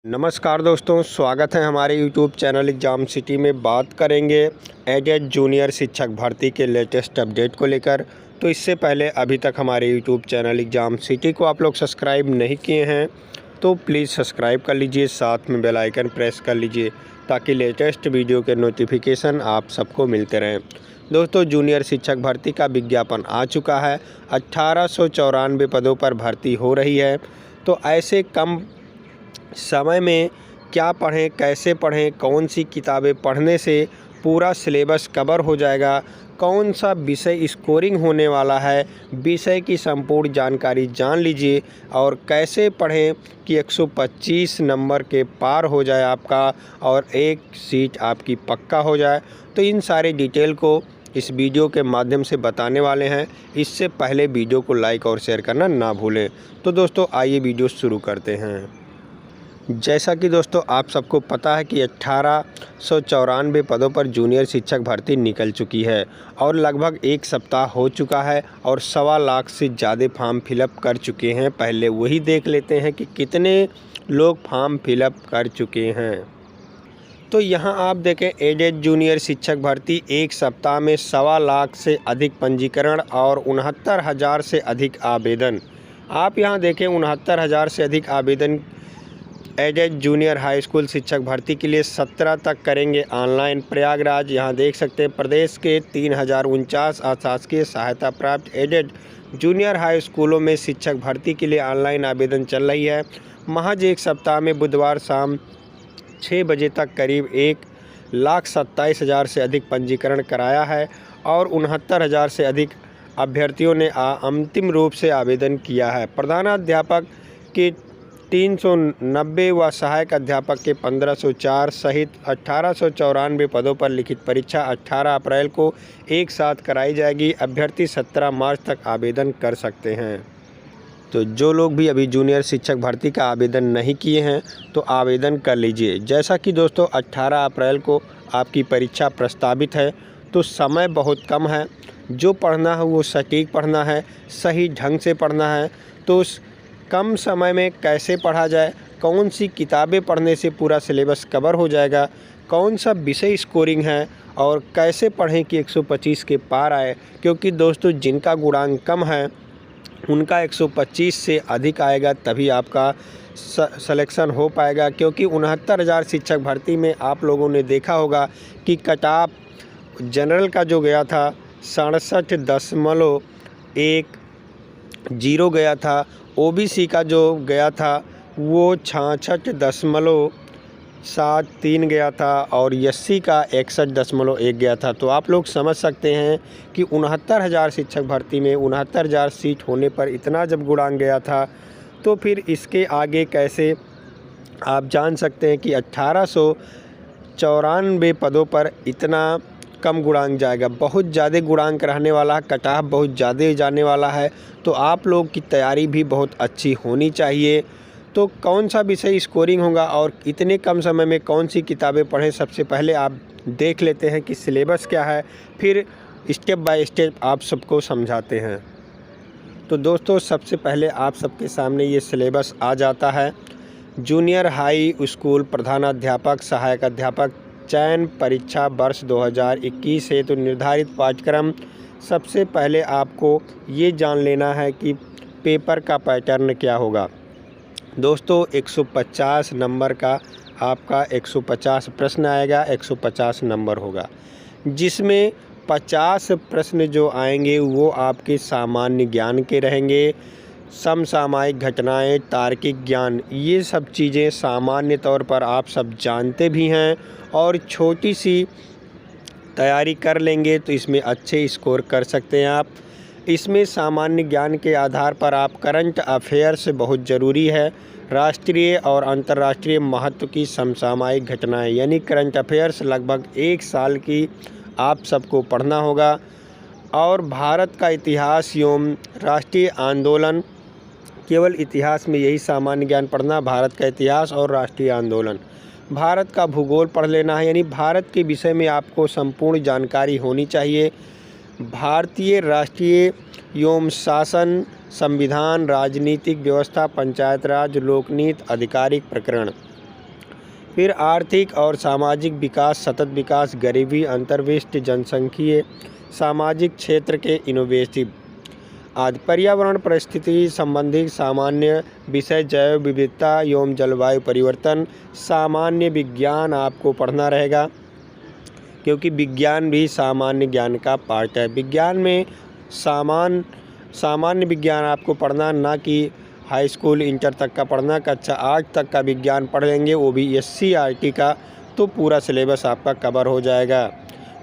नमस्कार दोस्तों, स्वागत है हमारे यूट्यूब चैनल एग्ज़ाम सिटी में। बात करेंगे एडेड जूनियर शिक्षक भर्ती के लेटेस्ट अपडेट को लेकर। तो इससे पहले अभी तक हमारे यूट्यूब चैनल एग्ज़ाम सिटी को आप लोग सब्सक्राइब नहीं किए हैं तो प्लीज़ सब्सक्राइब कर लीजिए, साथ में बेल आइकन प्रेस कर लीजिए ताकि लेटेस्ट वीडियो के नोटिफिकेशन आप सबको मिलते रहें। दोस्तों, जूनियर शिक्षक भर्ती का विज्ञापन आ चुका है। 1894 पदों पर भर्ती हो रही है। तो ऐसे कम समय में क्या पढ़ें, कैसे पढ़ें, कौन सी किताबें पढ़ने से पूरा सिलेबस कवर हो जाएगा, कौन सा विषय स्कोरिंग होने वाला है, विषय की संपूर्ण जानकारी जान लीजिए। और कैसे पढ़ें कि 125 नंबर के पार हो जाए आपका और एक सीट आपकी पक्का हो जाए। तो इन सारे डिटेल को इस वीडियो के माध्यम से बताने वाले हैं। इससे पहले वीडियो को लाइक और शेयर करना ना भूलें। तो दोस्तों, आइए वीडियो शुरू करते हैं। जैसा कि दोस्तों आप सबको पता है कि 1894 पदों पर जूनियर शिक्षक भर्ती निकल चुकी है और लगभग एक सप्ताह हो चुका है और 1.25 लाख से ज़्यादा फॉर्म फिलअप कर चुके हैं। पहले वही देख लेते हैं कि कितने लोग फॉर्म फिलअप कर चुके हैं। तो यहाँ आप देखें, एडेड जूनियर शिक्षक भर्ती एक सप्ताह में 1.25 लाख से अधिक पंजीकरण और 69,000 से अधिक आवेदन। आप यहाँ देखें, 69,000 से अधिक आवेदन एडेड जूनियर हाई स्कूल शिक्षक भर्ती के लिए 17 तक करेंगे ऑनलाइन। प्रयागराज यहाँ देख सकते हैं, प्रदेश के 3049 अशासकीय सहायता प्राप्त एडेड जूनियर हाई स्कूलों में शिक्षक भर्ती के लिए ऑनलाइन आवेदन चल रही है। महज एक सप्ताह में बुधवार शाम 6 बजे तक करीब 1,27,000 से अधिक पंजीकरण कराया है और 69,000 से अधिक अभ्यर्थियों ने अंतिम रूप से आवेदन किया है। प्रधानाध्यापक के 390 व सहायक अध्यापक के 1504 सहित 1894 पदों पर लिखित परीक्षा 18 अप्रैल को एक साथ कराई जाएगी। अभ्यर्थी 17 मार्च तक आवेदन कर सकते हैं। तो जो लोग भी अभी जूनियर शिक्षक भर्ती का आवेदन नहीं किए हैं तो आवेदन कर लीजिए। जैसा कि दोस्तों 18 अप्रैल को आपकी परीक्षा प्रस्तावित है, तो समय बहुत कम है। जो पढ़ना है वो सटीक पढ़ना है, सही ढंग से पढ़ना है। तो उस कम समय में कैसे पढ़ा जाए, कौन सी किताबें पढ़ने से पूरा सिलेबस कवर हो जाएगा, कौन सा विषय स्कोरिंग है और कैसे पढ़ें कि 125 के पार आए। क्योंकि दोस्तों जिनका गुणांक कम है उनका 125 से अधिक आएगा तभी आपका सिलेक्शन हो पाएगा। क्योंकि 69,000 शिक्षक भर्ती में आप लोगों ने देखा होगा कि कट ऑफ जनरल का जो गया था 67.10 गया था, ओबीसी का जो गया था वो 66.73 गया था और एससी का 61.1 गया था। तो आप लोग समझ सकते हैं कि 69,000 शिक्षक भर्ती में 69,000 सीट होने पर इतना जब गुणांक गया था तो फिर इसके आगे कैसे आप जान सकते हैं कि 1894 पदों पर इतना कम गुणांक जाएगा। बहुत ज़्यादा गुणांक रहने वाला है, कट ऑफ बहुत ज़्यादा जाने वाला है। तो आप लोग की तैयारी भी बहुत अच्छी होनी चाहिए। तो कौन सा विषय स्कोरिंग होगा और इतने कम समय में कौन सी किताबें पढ़ें, सबसे पहले आप देख लेते हैं कि सिलेबस क्या है, फिर स्टेप बाय स्टेप आप सबको समझाते हैं। तो दोस्तों सबसे पहले आप सबके सामने ये सिलेबस आ जाता है। जूनियर हाई स्कूल प्रधानाध्यापक सहायक अध्यापक चयन परीक्षा वर्ष 2021 हेतु निर्धारित पाठ्यक्रम। सबसे पहले आपको ये जान लेना है कि पेपर का पैटर्न क्या होगा। दोस्तों 150 नंबर का आपका 150 प्रश्न आएगा, 150 नंबर होगा, जिसमें 50 प्रश्न जो आएंगे वो आपके सामान्य ज्ञान के रहेंगे। समसामयिक घटनाएं, तार्किक ज्ञान, ये सब चीज़ें सामान्य तौर पर आप सब जानते भी हैं और छोटी सी तैयारी कर लेंगे तो इसमें अच्छे स्कोर कर सकते हैं आप। इसमें सामान्य ज्ञान के आधार पर आप करंट अफेयर्स बहुत ज़रूरी है, राष्ट्रीय और अंतर्राष्ट्रीय महत्व की समसामयिक घटनाएं यानी करंट अफेयर्स लगभग एक साल की आप सबको पढ़ना होगा। और भारत का इतिहास एवं राष्ट्रीय आंदोलन, केवल इतिहास में यही सामान्य ज्ञान पढ़ना, भारत का इतिहास और राष्ट्रीय आंदोलन। भारत का भूगोल पढ़ लेना है, यानी भारत के विषय में आपको संपूर्ण जानकारी होनी चाहिए। भारतीय राष्ट्रीय एवं शासन, संविधान, राजनीतिक व्यवस्था, पंचायत राज, लोकनीति, आधिकारिक प्रकरण, फिर आर्थिक और सामाजिक विकास, सतत विकास, गरीबी, अंतर्विष्ट, जनसांख्यिकीय, सामाजिक क्षेत्र के इनोवेटिव आदि। पर्यावरण परिस्थिति संबंधी सामान्य विषय, जैव विविधता एवं जलवायु परिवर्तन, सामान्य विज्ञान आपको पढ़ना रहेगा, क्योंकि विज्ञान भी सामान्य ज्ञान का पार्ट है। विज्ञान में सामान्य विज्ञान आपको पढ़ना, ना कि हाई स्कूल इंटर तक का पढ़ना। कक्षा 8 तक का विज्ञान पढ़ लेंगे, वो भी SCERT का, तो पूरा सिलेबस आपका कवर हो जाएगा।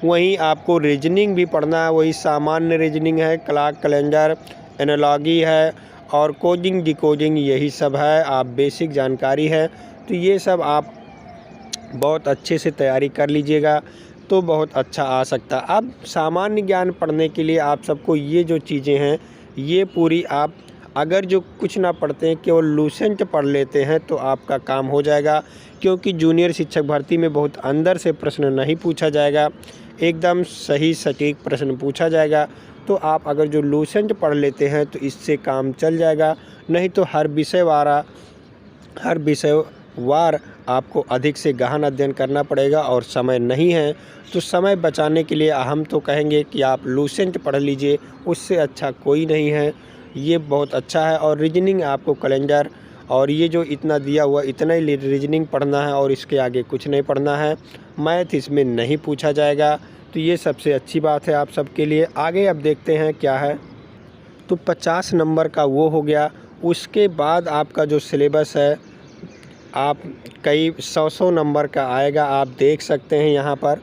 वहीं आपको रीजनिंग भी पढ़ना है, वही सामान्य रीजनिंग है, क्लॉक कैलेंडर, एनालॉजी है और कोडिंग डिकोडिंग, यही सब है। आप बेसिक जानकारी है, तो ये सब आप बहुत अच्छे से तैयारी कर लीजिएगा तो बहुत अच्छा आ सकता। अब सामान्य ज्ञान पढ़ने के लिए आप सबको ये जो चीज़ें हैं, ये पूरी आप अगर जो कुछ ना पढ़ते हैं, केवल लूसेंट पढ़ लेते हैं, तो आपका काम हो जाएगा। क्योंकि जूनियर शिक्षक भर्ती में बहुत अंदर से प्रश्न नहीं पूछा जाएगा, एकदम सही सटीक प्रश्न पूछा जाएगा। तो आप अगर जो लूसेंट पढ़ लेते हैं तो इससे काम चल जाएगा। नहीं तो हर विषयवार आपको अधिक से गहन अध्ययन करना पड़ेगा और समय नहीं है। तो समय बचाने के लिए हम तो कहेंगे कि आप लूसेंट पढ़ लीजिए, उससे अच्छा कोई नहीं है, ये बहुत अच्छा है। और रीजनिंग आपको कैलेंडर और ये जो इतना दिया हुआ, इतना ही रीजनिंग पढ़ना है और इसके आगे कुछ नहीं पढ़ना है। मैथ इसमें नहीं पूछा जाएगा, तो ये सबसे अच्छी बात है आप सबके लिए। आगे अब देखते हैं क्या है। तो 50 नंबर का वो हो गया। उसके बाद आपका जो सिलेबस है, आप कई 100 नंबर का आएगा, आप देख सकते हैं यहाँ पर।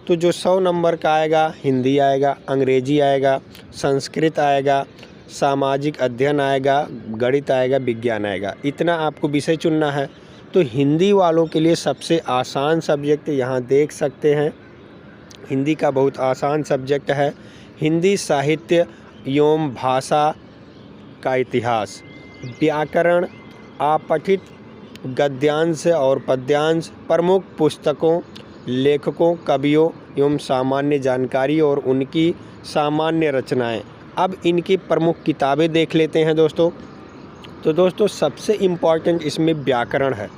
तो जो 100 नंबर का आएगा, हिंदी आएगा, अंग्रेजी आएगा, संस्कृत आएगा, सामाजिक अध्ययन आएगा, गणित आएगा, विज्ञान आएगा। इतना आपको विषय चुनना है। तो हिंदी वालों के लिए सबसे आसान सब्जेक्ट यहाँ देख सकते हैं, हिंदी का बहुत आसान सब्जेक्ट है। हिंदी साहित्य एवं भाषा का इतिहास, व्याकरण, अपठित गद्यांश और पद्यांश, प्रमुख पुस्तकों, लेखकों, कवियों एवं सामान्य जानकारी और उनकी सामान्य रचनाएं। अब इनकी प्रमुख किताबें देख लेते हैं दोस्तों। तो दोस्तों सबसे इम्पॉर्टेंट इसमें व्याकरण है।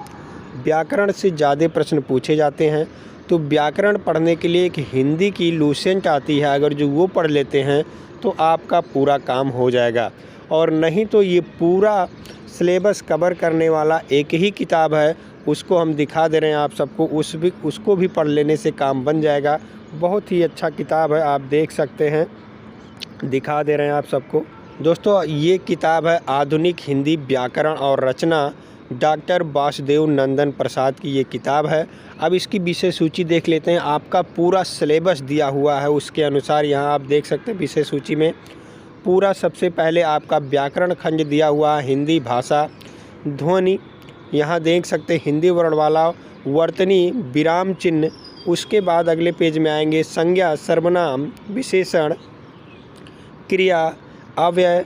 व्याकरण से ज़्यादा प्रश्न पूछे जाते हैं। तो व्याकरण पढ़ने के लिए एक हिंदी की लूसेंट आती है, अगर जो वो पढ़ लेते हैं तो आपका पूरा काम हो जाएगा। और नहीं तो ये पूरा सिलेबस कवर करने वाला एक ही किताब है, उसको हम दिखा दे रहे हैं आप सबको, उसको भी पढ़ लेने से काम बन जाएगा। बहुत ही अच्छा किताब है, आप देख सकते हैं, दिखा दे रहे हैं आप सबको। दोस्तों ये किताब है आधुनिक हिंदी व्याकरण और रचना, डॉक्टर वासुदेव नंदन प्रसाद की ये किताब है। अब इसकी विषय सूची देख लेते हैं। आपका पूरा सिलेबस दिया हुआ है, उसके अनुसार यहाँ आप देख सकते हैं विषय सूची में पूरा। सबसे पहले आपका व्याकरण खंड दिया हुआ है, हिंदी भाषा, ध्वनि, यहाँ देख सकते हैं हिंदी वर्णमाला, वर्तनी, विराम चिन्ह। उसके बाद अगले पेज में आएंगे संज्ञा, सर्वनाम, विशेषण, क्रिया, अव्यय,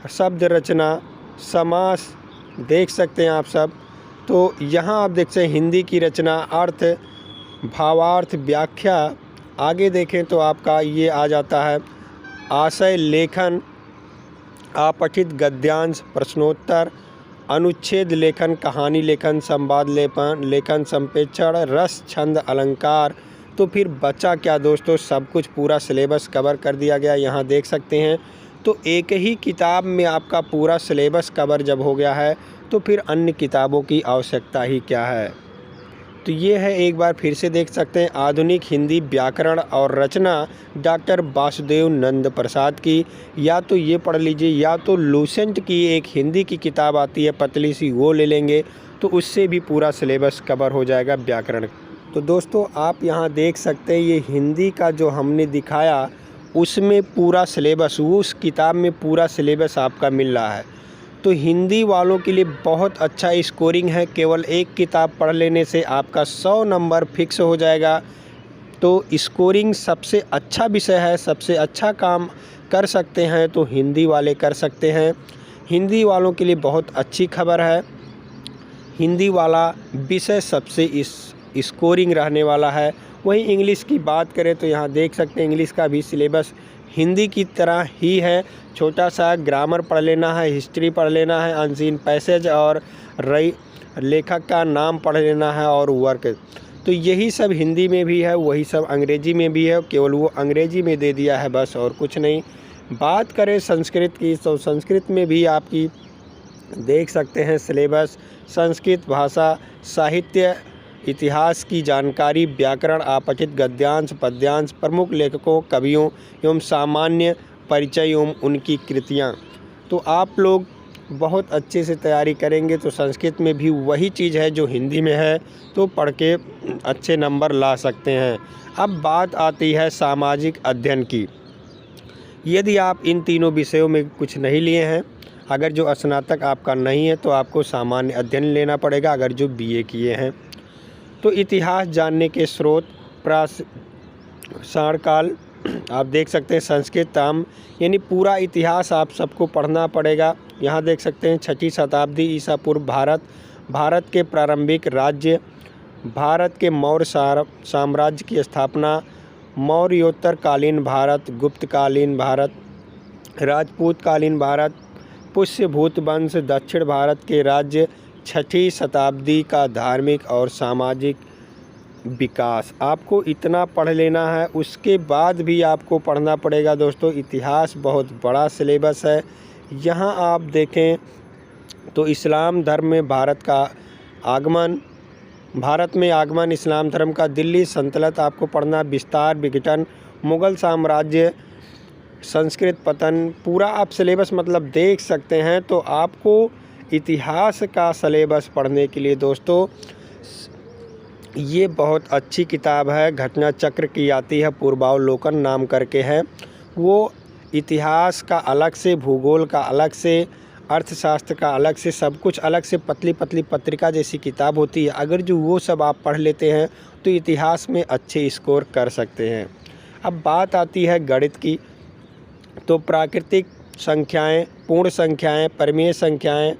शब्द रचना, समास, देख सकते हैं आप सब। तो यहाँ आप देख सकते हैं हिंदी की रचना, अर्थ, भावार्थ, व्याख्या। आगे देखें तो आपका ये आ जाता है आशय, लेखन, अपठित गद्यांश, प्रश्नोत्तर, अनुच्छेद लेखन, कहानी लेखन, संवाद लेखन, संप्रेषण, रस, छंद, अलंकार। तो फिर बचा क्या दोस्तों, सब कुछ पूरा सिलेबस कवर कर दिया गया, यहाँ देख सकते हैं। तो एक ही किताब में आपका पूरा सिलेबस कवर जब हो गया है तो फिर अन्य किताबों की आवश्यकता ही क्या है। तो ये है, एक बार फिर से देख सकते हैं, आधुनिक हिंदी व्याकरण और रचना, डॉक्टर वासुदेव नंद प्रसाद की। या तो ये पढ़ लीजिए, या तो लूसेंट की एक हिंदी की किताब आती है पतली सी, वो ले लेंगे, तो उससे भी पूरा सिलेबस कवर हो जाएगा व्याकरण। तो दोस्तों आप यहाँ देख सकते हैं, ये हिंदी का जो हमने दिखाया उसमें पूरा सिलेबस, उस किताब में पूरा सिलेबस आपका मिल रहा है। तो हिंदी वालों के लिए बहुत अच्छा स्कोरिंग है, केवल एक किताब पढ़ लेने से आपका 100 नंबर फिक्स हो जाएगा। तो स्कोरिंग सबसे अच्छा विषय है, सबसे अच्छा काम कर सकते हैं तो हिंदी वाले कर सकते हैं। हिंदी वालों के लिए बहुत अच्छी खबर है, हिंदी वाला विषय सबसे स्कोरिंग रहने वाला है। वहीं इंग्लिश की बात करें तो यहाँ देख सकते हैं इंग्लिश का भी सिलेबस हिंदी की तरह ही है, छोटा सा ग्रामर पढ़ लेना है, हिस्ट्री पढ़ लेना है, अनसीन पैसेज और लेखक का नाम पढ़ लेना है और वर्क। तो यही सब हिंदी में भी है, वही सब अंग्रेजी में भी है, केवल वो अंग्रेजी में दे दिया है बस, और कुछ नहीं। बात करें संस्कृत की, तो संस्कृत में भी आपकी देख सकते हैं सिलेबस, संस्कृत भाषा, साहित्य, इतिहास की जानकारी, व्याकरण, आपचित, गद्यांश, पद्यांश, प्रमुख लेखकों, कवियों एवं सामान्य परिचय एवं उनकी कृतियाँ। तो आप लोग बहुत अच्छे से तैयारी करेंगे तो संस्कृत में भी वही चीज़ है जो हिंदी में है, तो पढ़ के अच्छे नंबर ला सकते हैं। अब बात आती है सामाजिक अध्ययन की। यदि आप इन तीनों विषयों में कुछ नहीं लिए हैं, अगर जो स्नातक आपका नहीं है तो आपको सामान्य अध्ययन लेना पड़ेगा। अगर जो बीए किए हैं तो इतिहास जानने के स्रोत, प्राचीन काल, आप देख सकते हैं संस्कृत ताम, यानी पूरा इतिहास आप सबको पढ़ना पड़ेगा। यहाँ देख सकते हैं 6वीं शताब्दी ईसा पूर्व भारत के प्रारंभिक राज्य, भारत के मौर्य साम्राज्य की स्थापना, मौर्योत्तरकालीन भारत, गुप्तकालीन भारत, राजपूतकालीन भारत, पुष्यभूत वंश, दक्षिण भारत के राज्य, 6वीं शताब्दी का धार्मिक और सामाजिक विकास। आपको इतना पढ़ लेना है। उसके बाद भी आपको पढ़ना पड़ेगा दोस्तों इतिहास, बहुत बड़ा सिलेबस है। यहाँ आप देखें तो इस्लाम धर्म में भारत में आगमन, इस्लाम धर्म का, दिल्ली सल्तनत आपको पढ़ना, विस्तार, विघटन, मुग़ल साम्राज्य, संस्कृत पतन, पूरा आप सिलेबस मतलब देख सकते हैं। तो आपको इतिहास का सिलेबस पढ़ने के लिए दोस्तों ये बहुत अच्छी किताब है। घटना चक्र की आती है, पूर्वावलोकन नाम करके है। वो इतिहास का अलग से, भूगोल का अलग से, अर्थशास्त्र का अलग से, सब कुछ अलग से पतली पतली पत्रिका जैसी किताब होती है। अगर जो वो सब आप पढ़ लेते हैं तो इतिहास में अच्छे स्कोर कर सकते हैं। अब बात आती है गणित की, तो प्राकृतिक संख्याएं, पूर्ण संख्याएं, परिमेय संख्याएं,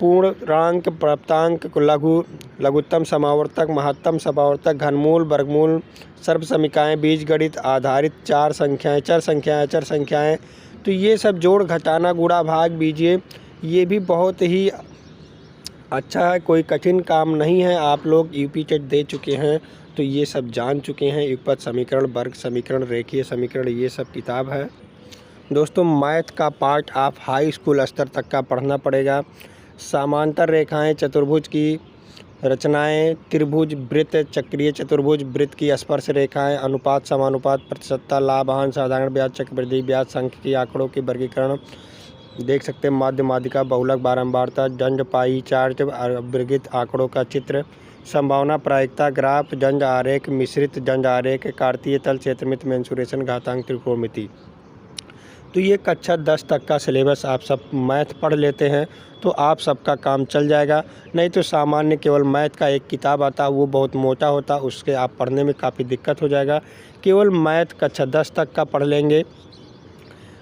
पूर्णांक, प्राप्तांक, लघुत्तम समावर्तक, महत्तम समावर्तक, घनमूल, वर्गमूल, सर्वसमीकाएँ, बीजगणित आधारित चर संख्याएँ, तो ये सब जोड़, घटाना, गुणा, भाग, बीजिए, ये भी बहुत ही अच्छा है, कोई कठिन काम नहीं है। आप लोग यूपी टेट दे चुके हैं तो ये सब जान चुके हैं। युगपत समीकरण, वर्ग समीकरण, रेखीय समीकरण, ये सब किताब है दोस्तों। मैथ का पार्ट आप हाई स्कूल स्तर तक का पढ़ना पड़ेगा। समांतर रेखाएं, चतुर्भुज की रचनाएं, त्रिभुज, वृत्त, चक्रीय चतुर्भुज, वृत्त की स्पर्श रेखाएं, अनुपात, समानुपात, प्रतिशतता, लाभ, हानि, साधारण ब्याज, चक्रवृद्धि ब्याज, सांख्यिकी आंकड़ों की वर्गीकरण देख सकते हैं, माध्य, माध्यिका, बहुलक, बारंबारता, जंज, पाई चार्ट, वर्गित आंकड़ों का चित्र, संभावना, प्रायिकता, ग्राफ, जंज आरेख, मिश्रित जंज आरेख, कार्तीय तल, क्षेत्रमिति, मेंसुरेशन, घातांक, त्रिकोणमिति। तो ये कक्षा 10 तक का सिलेबस आप सब मैथ पढ़ लेते हैं तो आप सबका काम चल जाएगा। नहीं तो सामान्य केवल मैथ का एक किताब आता, वो बहुत मोटा होता, उसके आप पढ़ने में काफ़ी दिक्कत हो जाएगा। केवल मैथ कक्षा 10 तक का पढ़ लेंगे,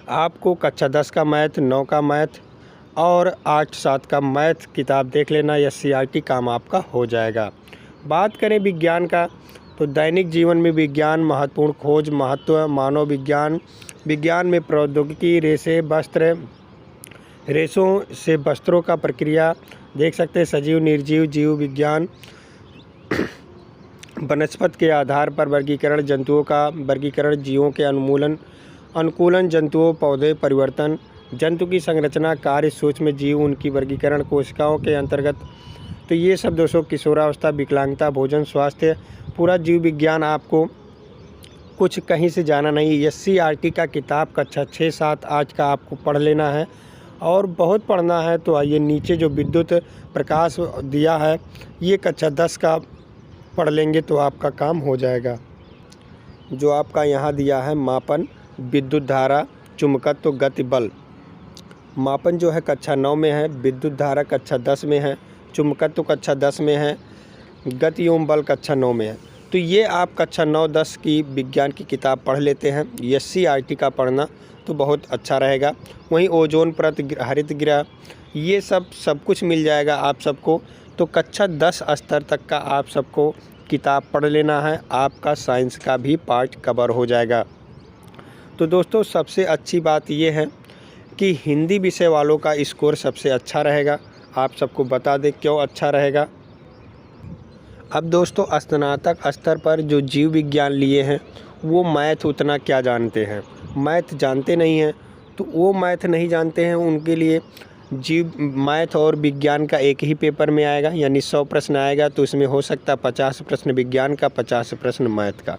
आपको कक्षा 10 का मैथ, 9 का मैथ और 8-7 का मैथ किताब देख लेना, SCRT काम आपका हो जाएगा। बात करें विज्ञान का, तो दैनिक जीवन में विज्ञान, महत्वपूर्ण खोज, महत्व, मानव विज्ञान, विज्ञान में प्रौद्योगिकी, रेशों से वस्त्रों का प्रक्रिया देख सकते हैं, सजीव, निर्जीव, जीव विज्ञान, वनस्पति के आधार पर वर्गीकरण, जंतुओं का वर्गीकरण, जीवों के अनुकूलन, जंतुओं, पौधे, परिवर्तन, जंतु की संरचना, कार्य, सूक्ष्म जीव, उनकी वर्गीकरण, कोशिकाओं के अंतर्गत। तो ये सब दोस्तों किशोरावस्था, विकलांगता, भोजन, स्वास्थ्य, पूरा जीव विज्ञान, आपको कुछ कहीं से जाना नहीं। SCRT का किताब कक्षा 6-7 आज का आपको पढ़ लेना है और बहुत पढ़ना है। तो आइए नीचे जो विद्युत प्रकाश दिया है ये कक्षा 10 का पढ़ लेंगे तो आपका काम हो जाएगा। जो आपका यहाँ दिया है मापन, विद्युत धारा, चुंबकत्व, गति, बल, मापन जो है कक्षा 9 में है, विद्युत धारा कक्षा 10 में है, चुंबकत्व कक्षा 10 में है, गति एवं बल कक्षा 9 में है। तो ये आप कक्षा 9-10 की विज्ञान की किताब पढ़ लेते हैं। SCRT का पढ़ना तो बहुत अच्छा रहेगा। वहीं ओजोन परत, हरित गृह, ये सब कुछ मिल जाएगा आप सबको। तो कक्षा 10 स्तर तक का आप सबको किताब पढ़ लेना है, आपका साइंस का भी पार्ट कवर हो जाएगा। तो दोस्तों सबसे अच्छी बात ये है कि हिंदी विषय वालों का स्कोर सबसे अच्छा रहेगा। आप सबको बता दें क्यों अच्छा रहेगा। अब दोस्तों, स्नातक स्तर पर जो जीव विज्ञान लिए हैं वो मैथ उतना क्या जानते हैं, मैथ जानते नहीं हैं, तो वो मैथ नहीं जानते हैं उनके लिए मैथ और विज्ञान का एक ही पेपर में आएगा, यानी 100 प्रश्न आएगा, तो इसमें हो सकता है 50 प्रश्न विज्ञान का, 50 प्रश्न मैथ का।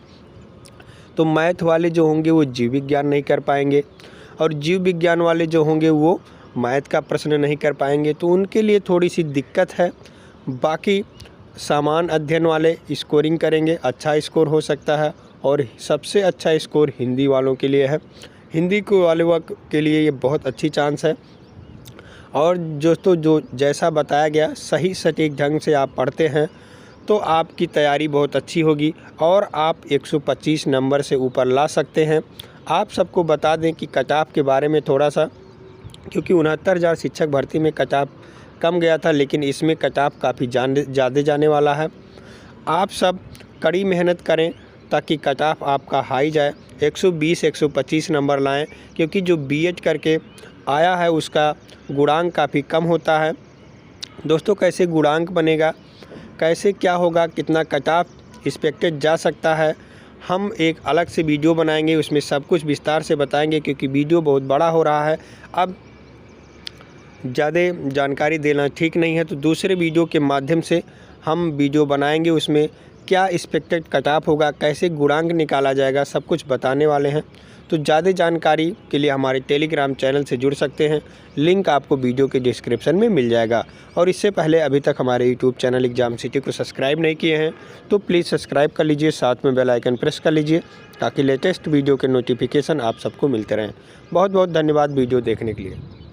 तो मैथ वाले जो होंगे वो जीव विज्ञान नहीं कर पाएंगे और जीव विज्ञान वाले जो होंगे वो मैथ का प्रश्न नहीं कर पाएंगे, तो उनके लिए थोड़ी सी दिक्कत है। बाकी सामान्य अध्ययन वाले स्कोरिंग करेंगे, अच्छा स्कोर हो सकता है। और सबसे अच्छा स्कोर हिंदी वालों के लिए है, हिंदी के लिए ये बहुत अच्छी चांस है। और दोस्तों, जो जैसा बताया गया सही सटीक ढंग से आप पढ़ते हैं तो आपकी तैयारी बहुत अच्छी होगी और आप 125 नंबर से ऊपर ला सकते हैं। आप सबको बता दें कि कट ऑफ के बारे में थोड़ा सा, क्योंकि 69,000 शिक्षक भर्ती में कट ऑफ कम गया था, लेकिन इसमें कट ऑफ काफ़ी ज़्यादा जाने वाला है। आप सब कड़ी मेहनत करें ताकि कट ऑफ आपका हाई जाए, 120-125 नंबर लाएं, क्योंकि जो बीएड करके आया है उसका गुणांक काफ़ी कम होता है। दोस्तों, कैसे गुणांक बनेगा, कैसे क्या होगा, कितना कट ऑफ एक्सपेक्टेड जा सकता है, हम एक अलग से वीडियो बनाएंगे, उसमें सब कुछ विस्तार से बताएंगे, क्योंकि वीडियो बहुत बड़ा हो रहा है। अब ज़्यादा जानकारी देना ठीक नहीं है, तो दूसरे वीडियो के माध्यम से हम वीडियो बनाएंगे, उसमें क्या एक्सपेक्टेड कट ऑफ होगा, कैसे गुणांक निकाला जाएगा, सब कुछ बताने वाले हैं। तो ज़्यादा जानकारी के लिए हमारे टेलीग्राम चैनल से जुड़ सकते हैं, लिंक आपको वीडियो के डिस्क्रिप्शन में मिल जाएगा। और इससे पहले अभी तक हमारे यूट्यूब चैनल एग्जाम सिटी को सब्सक्राइब नहीं किए हैं तो प्लीज़ सब्सक्राइब कर लीजिए, साथ में बेल आइकन प्रेस कर लीजिए ताकि लेटेस्ट वीडियो के नोटिफिकेशन आप सबको मिलते रहें। बहुत बहुत धन्यवाद वीडियो देखने के लिए।